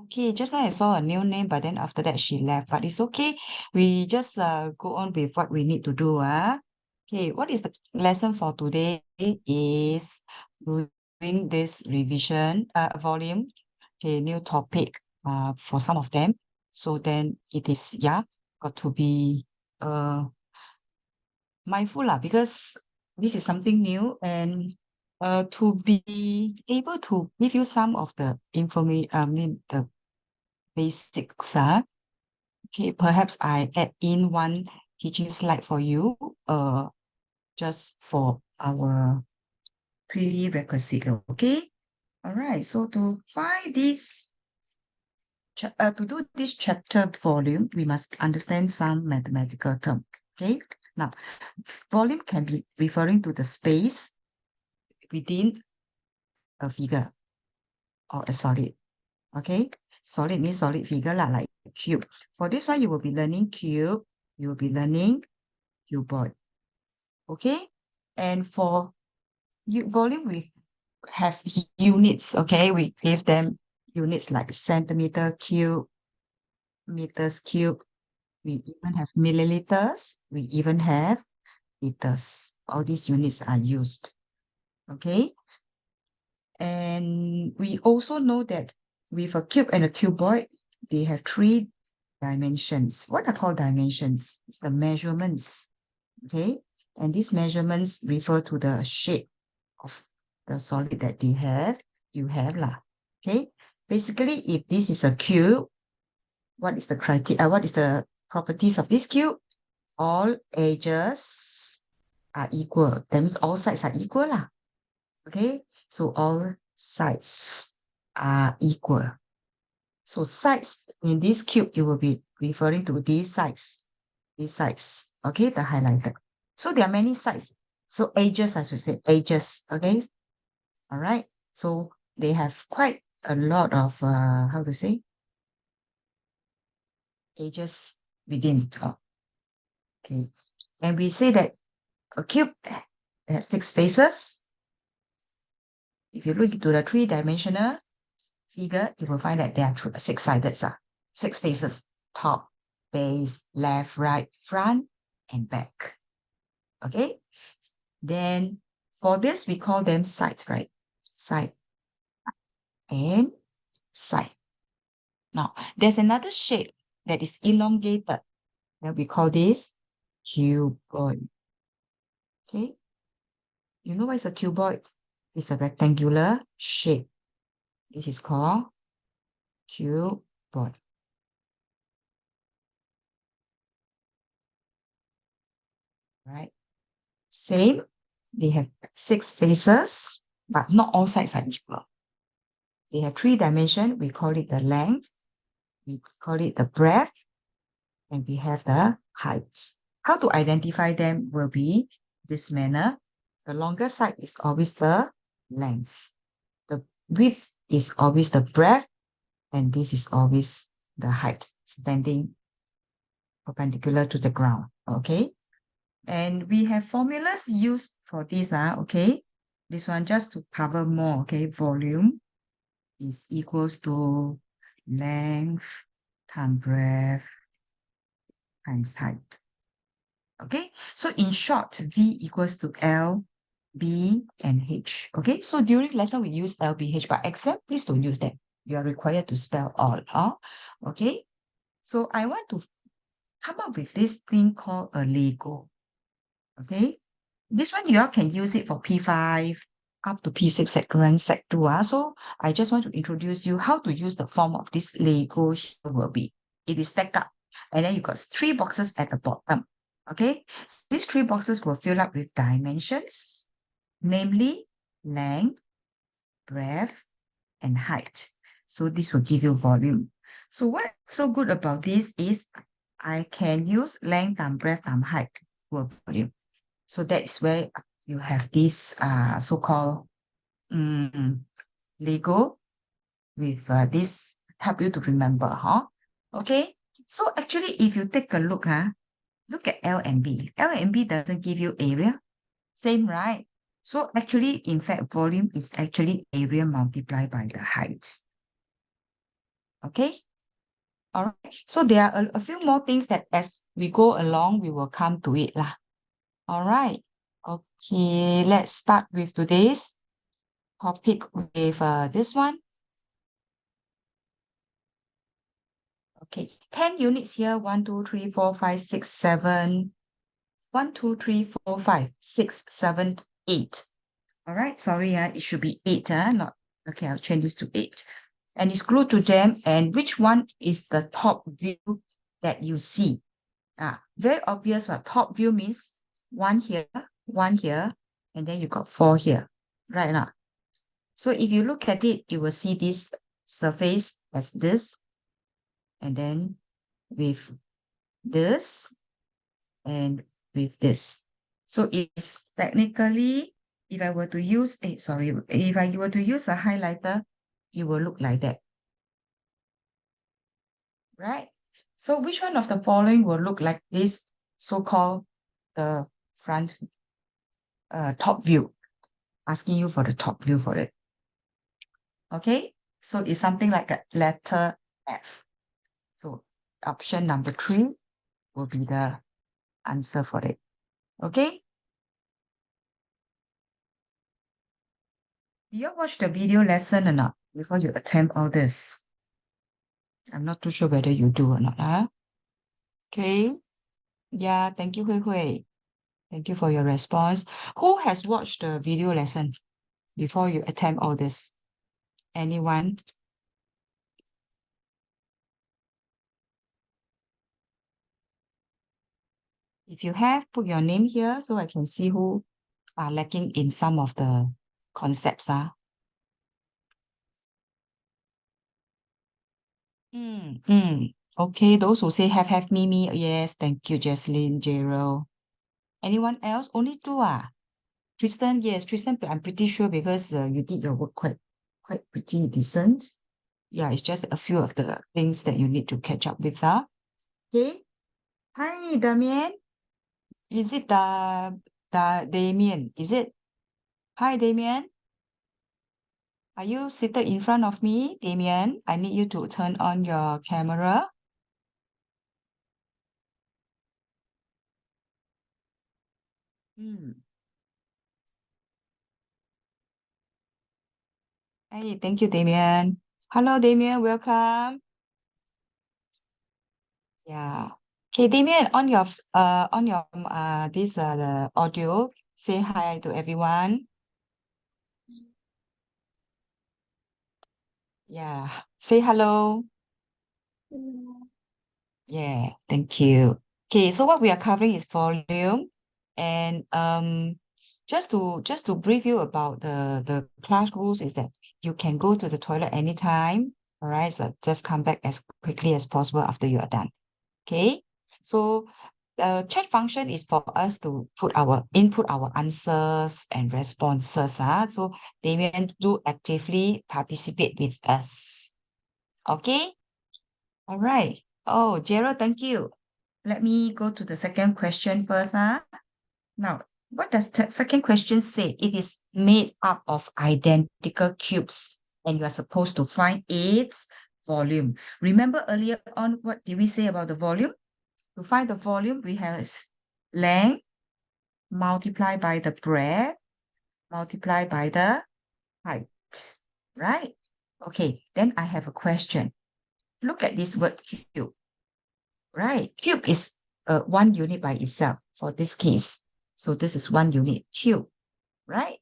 Okay, just now I saw a new name, but then after that she left. But it's okay. We just go on with what we need to do. Okay, what is the lesson for today is doing this revision volume. Okay, new topic for some of them. So then it is, yeah, got to be mindful lah, because this is something new, and to be able to give you some of the information, I mean the basics. Okay, perhaps I add in one teaching slide for you, just for our prerequisite. Okay. All right. So to find this, to do this chapter volume, we must understand some mathematical term. Okay. Now, volume can be referring to the space within a figure or a solid. Okay. Solid means solid figure lah, like cube. For this one, you will be learning cube. You will be learning cuboid. Okay. And for volume, we have units. Okay. We give them units like centimeter cube, meters cube. We even have milliliters. We even have liters. All these units are used. Okay. And we also know that with a cube and a cuboid, they have 3 dimensions. What are called dimensions? It's the measurements. Okay. And these measurements refer to the shape of the solid that they have. You have lah. Okay. Basically, if this is a cube, what is the criteria? What is the properties of this cube? All edges are equal. That means all sides are equal lah. Okay. So all sides are equal. So sides in this cube, it will be referring to these sides. These sides. Okay, the highlighted. So there are many sides. So edges, I should say, edges. Okay. All right. So they have quite a lot of how to say, edges within. Okay. And we say that a cube has 6 faces. If you look into the 3-dimensional figure, you will find that there are 6-sided, 6 faces: top, base, left, right, front, and back. Okay. Then for this, we call them sides, right? Side and side. Now, there's another shape that is elongated that we call this cuboid. Okay. You know what is a cuboid? It's a rectangular shape. This is called cuboid. Right. Same. They have 6 faces, but not all sides are equal. They have 3 dimensions. We call it the length, we call it the breadth, and we have the height. How to identify them will be this manner. The longer side is always the length. The width is always the breadth, and this is always the height, standing perpendicular to the ground. Okay. And we have formulas used for this. Okay. This one just to cover more. Okay. Volume is equals to length times breadth times height. Okay. So in short, V equals to L, B, and H. Okay. So during lesson, we use L, B, H, but exam, please don't use that. You are required to spell all. Okay. So I want to come up with this thing called a Lego. Okay. This one, you all can use it for P5 up to P6, Sec1, Sec2. So I just want to introduce you how to use the form of this Lego here will be. It is stacked up. And then you got 3 boxes at the bottom. Okay. So these 3 boxes will fill up with dimensions, namely length, breadth, and height. So this will give you volume. So what's so good about this is I can use length and breadth and height for volume. So that's where you have this so-called Lego with this help you to remember, Okay. So actually, if you take a look, look at L and B. L and B doesn't give you area. Same, right? So actually, in fact, volume is actually area multiplied by the height. Okay. All right. So there are a few more things that as we go along, we will come to it lah. All right. Okay, let's start with today's topic with this one. Okay, 10 units here. 1, 2, 3, 4, 5, 6, 7. 1, 2, 3, 4, 5, 6, 7, 8. All right, sorry, it should be 8, not okay. I'll change this to 8. And it's glued to them. And which one is the top view that you see? Very obvious. What top view means? One here, and then you got 4 here, right now. So if you look at it, you will see this surface as this, and then with this, and with this. So it's technically, if I were to use, if I were to use a highlighter, it will look like that, right? So which one of the following will look like this so-called the front top view? Asking you for the top view for it. Okay, so it's something like a letter F. So option number 3 will be the answer for it. Okay. Do you watch the video lesson or not before you attempt all this? I'm not too sure whether you do or not. Okay. Yeah, thank you, Hui Hui. Thank you for your response. Who has watched the video lesson before you attempt all this? Anyone? If you have, put your name here so I can see who are lacking in some of the concepts. Okay, those who say have me. Yes, thank you, Jesslyn, Gerald. Anyone else? Only 2 Tristan, yes, Tristan, I'm pretty sure because you did your work quite pretty decent. Yeah, it's just a few of the things that you need to catch up with. Okay. Hi, Damien. Is it Damien? Is it? Hi, Damien. Are you seated in front of me, Damien? I need you to turn on your camera. Hey, thank you, Damien. Hello, Damien. Welcome. Yeah. Okay, Damien, on your this the audio, say hi to everyone. Yeah. Say hello. Yeah, thank you. Okay, so what we are covering is volume, and just to brief you about the class rules is that you can go to the toilet anytime. All right, so just come back as quickly as possible after you are done. Okay, so the chat function is for us to input our answers and responses. So Damien, do actively participate with us. Okay, all right. Oh, Gerald, thank you. Let me go to the second question first. Now, what does the second question say? It is made up of identical cubes, and you are supposed to find its volume. Remember earlier on, what did we say about the volume? To find the volume, we have length multiplied by the breadth multiplied by the height, right? Okay, then I have a question. Look at this word cube, right? Cube is 1 unit by itself for this case. So this is 1 unit cube, right?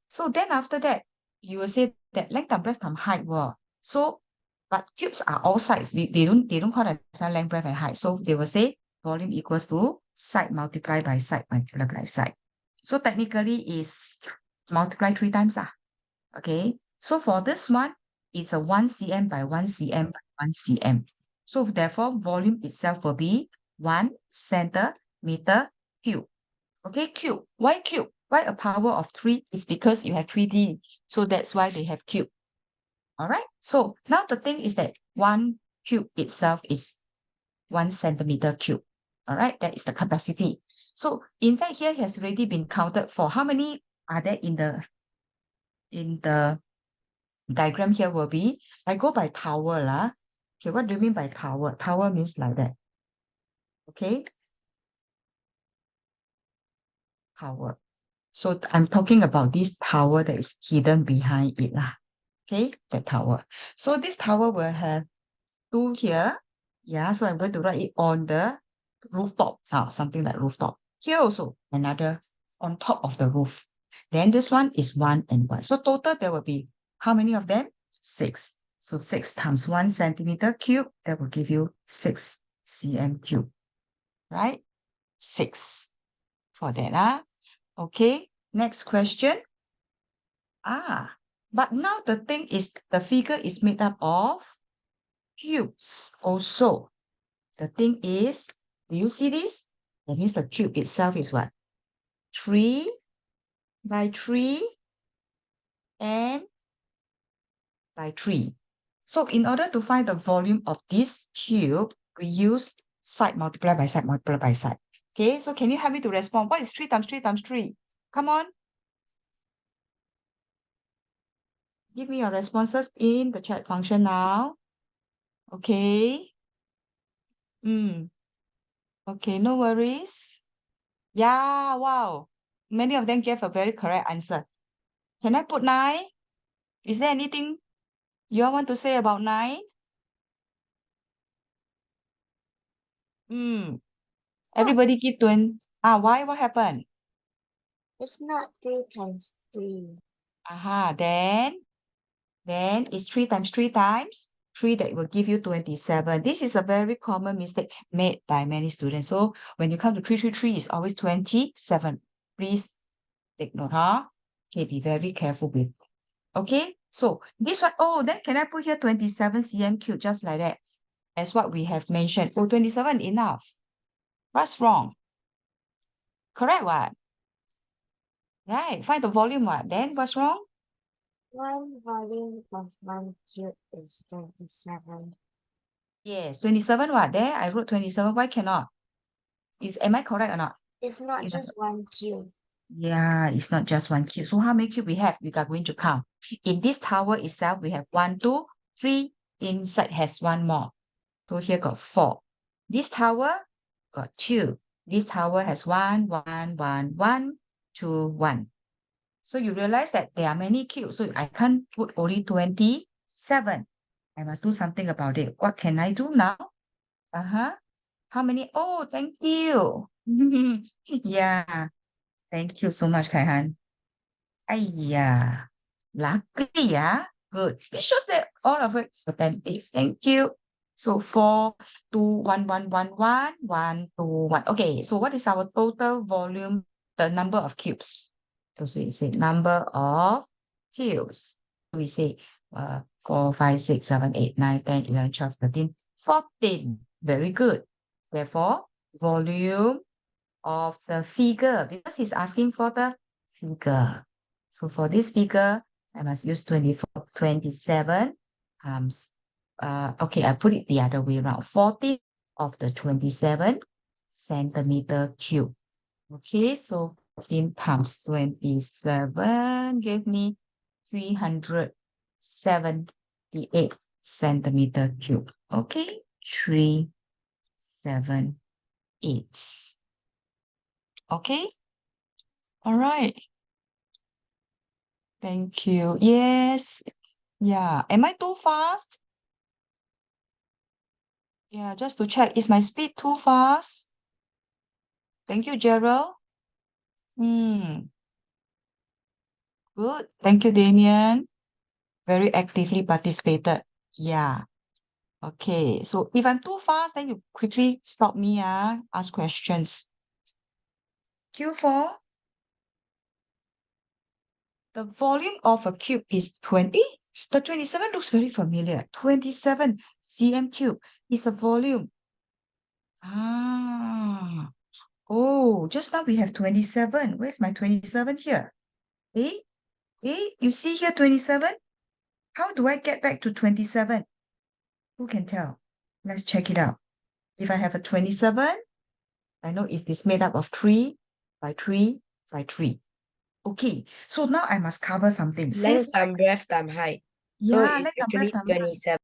So then after that, you will say that length and breadth times height were. So, but cubes are all sides. They don't call it length, breadth, and height. So they will say volume equals to side multiplied by side multiplied by side. So technically is multiply 3 times. Okay. So for this one, it's a 1 cm by 1 cm by 1 cm. So therefore, volume itself will be 1 centimeter cube. Okay, cube. Why cube? Why a power of 3? It's because you have 3D. So that's why they have cube. All right. So now the thing is that 1 cube itself is 1 centimeter cube. All right. That is the capacity. So in fact, here has already been counted for how many are there in the diagram here will be, I go by tower. Okay, what do you mean by tower? Tower means like that. Okay? Tower. So I'm talking about this tower that is hidden behind it. Okay, the tower. So this tower will have two here. Yeah, so I'm going to write it on the rooftop. Something like rooftop. Here also another on top of the roof. Then this one is 1 and 1. So total there will be how many of them? 6. So 6 times 1 centimeter cube, that will give you 6 cm cube. Right? 6 for that. Okay, next question. But now the thing is, the figure is made up of cubes also. The thing is, do you see this? That means the cube itself is what? 3 by 3 and by 3. So in order to find the volume of this cube, we use side multiply by side multiply by side. Okay, so can you help me to respond? What is 3 times 3 times 3? Come on. Give me your responses in the chat function now. Okay. Okay, no worries. Yeah, wow. Many of them gave a very correct answer. Can I put 9? Is there anything you all want to say about 9? Everybody give 20. Why? What happened? It's not 3 times 3. Then it's 3 times 3 times 3 that will give you 27. This is a very common mistake made by many students. So when you come to 333, it's always 27. Please take note, Okay, be very careful with. Okay, so this one, then can I put here 27 cm cube just like that? As what we have mentioned. So 27 enough. What's wrong? Correct what? Right, find the volume what? Then what's wrong? 1 volume of 1 cube is 27. Yes, 27 what? There, I wrote 27. Why cannot? Am I correct or not? It's not just 1 cube. Yeah, it's not just 1 cube. So how many cube we have? We are going to count. In this tower itself, we have 1, 2, 3. Inside has 1 more. So here got 4. This tower got 2. This tower has 1, 1, 1, 1, 2, 1. So you realize that there are many cubes. So I can't put only 27. I must do something about it. What can I do now? How many? Oh, thank you. Yeah. Thank you so much, Kaihan. Ayya. Luckily, good. It shows that all of it attentive. Thank you. So 4, 2, 1, 1, 1, 1, 1, 2, 1. Okay, so what is our total volume, the number of cubes? So you say number of cubes. We say 4, 5, 6, 7, 8, 9, 10, 11, 12, 13, 14. Very good. Therefore, volume of the figure, because he's asking for the figure. So for this figure, I must use 24, 27 times, okay, I put it the other way around, 40 of the 27 centimeter cube. Okay, so 14 times 27 gave me 378 centimeter cube. Okay, 378. Okay, all right. Thank you. Yes. Yeah. Am I too fast? Yeah, just to check, is my speed too fast? Thank you, Gerald. Good. Thank you, Damien. Very actively participated. Yeah. Okay. So if I'm too fast, then you quickly stop me, ask questions. Q4. The volume of a cube is 20. The 27 looks very familiar. 27 cm cube is a volume. Oh, just now we have 27. Where's my 27 here? You see here 27? How do I get back to 27? Who can tell? Let's check it out. If I have a 27, I know it is made up of 3 by 3 by 3. Okay, so now I must cover something. Length times breadth times height. So Yeah, it's length and actually breadth times height. 27.